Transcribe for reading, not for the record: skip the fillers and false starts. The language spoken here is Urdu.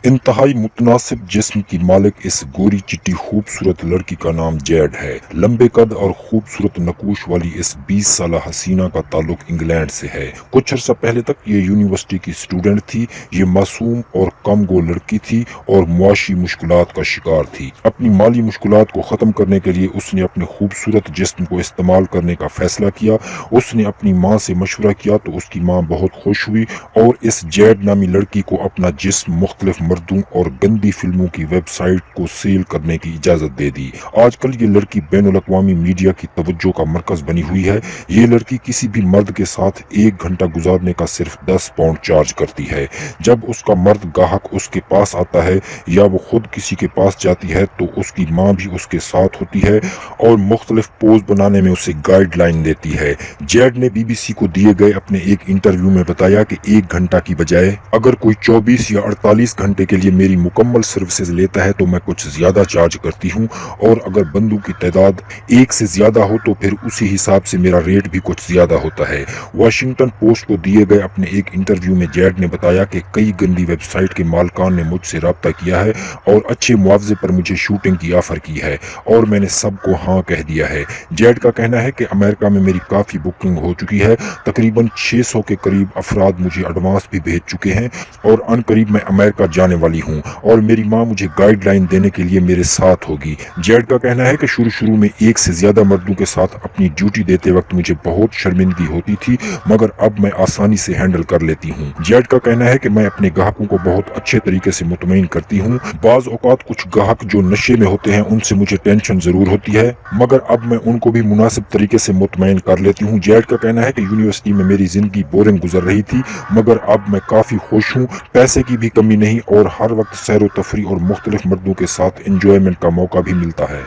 انتہائی متناسب جسم کی مالک اس گوری چٹی خوبصورت لڑکی کا نام جیڈ ہے۔ لمبے قد اور خوبصورت نقوش والی اس 20 سالہ حسینہ کا تعلق انگلینڈ سے ہے۔ کچھ عرصہ پہلے تک یہ یونیورسٹی کی اسٹوڈنٹ تھی۔ یہ معصوم اور کم گو لڑکی تھی اور معاشی مشکلات کا شکار تھی۔ اپنی مالی مشکلات کو ختم کرنے کے لیے اس نے اپنے خوبصورت جسم کو استعمال کرنے کا فیصلہ کیا۔ اس نے اپنی ماں سے مشورہ کیا تو اس کی ماں بہت خوش ہوئی اور اس جیڈ نامی لڑکی کو اپنا جسم مختلف مردوں اور گندی فلموں کی ویب سائٹ کو سیل کرنے کی اجازت دے دی۔ آج کل یہ لڑکی بین الاقوامی میڈیا کی توجہ کا مرکز بنی ہوئی ہے۔ یہ لڑکی کسی بھی مرد کے ساتھ 1 گھنٹہ گزارنے کا صرف 10 پاؤنڈ چارج کرتی ہے۔ جب اس کا مرد گاہک اس کے پاس آتا ہے یا وہ خود کسی کے پاس جاتی ہے تو اس کی ماں بھی اس کے ساتھ ہوتی ہے اور مختلف پوز بنانے میں اسے گائیڈ لائن دیتی ہے۔ جیڈ نے بی بی سی کو دیے گئے اپنے ایک انٹرویو میں بتایا کہ 1 گھنٹہ کی بجائے اگر کوئی 24 یا 48 گھنٹے کے لیے میری مکمل سروسز لیتا ہے تو میں کچھ زیادہ چارج کرتی ہوں، اور اگر بندوں کی تعداد 1 سے زیادہ ہو تو پھر اسی حساب سے میرا ریٹ بھی کچھ زیادہ ہوتا ہے۔ واشنگٹن پوسٹ کو دیے گئے اپنے ایک انٹرویو میں جیڈ نے بتایا کہ کئی گندی ویب سائٹ کے مالکان نے مجھ سے رابطہ کیا ہے اور اچھے معاوضے پر مجھے شوٹنگ کی آفر کی ہے اور میں نے سب کو ہاں کہہ دیا ہے۔ جیڈ کا کہنا ہے کہ امریکہ میں میری کافی بکنگ ہو چکی ہے۔ تقریباً 600 کے قریب افراد مجھے ایڈوانس بھی بھیج چکے ہیں اور ان قریب میں امریکہ جانے والی ہوں اور میری ماں مجھے گائیڈ لائن دینے کے لیے میرے ساتھ ہوگی۔ جیڈ کا کہنا ہے کہ شروع میں 1 سے زیادہ مردوں کے ساتھ اپنی ڈیوٹی دیتے وقت مجھے بہت شرمندگی ہوتی تھی، مگر اب میں آسانی سے ہینڈل کر لیتی ہوں۔ جیڈ کا کہنا ہے کہ میں اپنے گاہکوں کو بہت اچھے طریقے سے مطمئن کرتی ہوں۔ بعض اوقات کچھ گاہک جو نشے میں ہوتے ہیں ان سے مجھے ٹینشن ضرور ہوتی ہے، مگر اب میں ان کو بھی مناسب طریقے سے مطمئن کر لیتی ہوں۔ جیڈ کا کہنا ہے کہ یونیورسٹی میں میری زندگی بورنگ گزر رہی تھی، مگر اب میں کافی خوش ہوں، پیسے کی بھی کمی نہیں اور ہر وقت سیر و تفریح اور مختلف مردوں کے ساتھ انجوائمنٹ کا موقع بھی ملتا ہے۔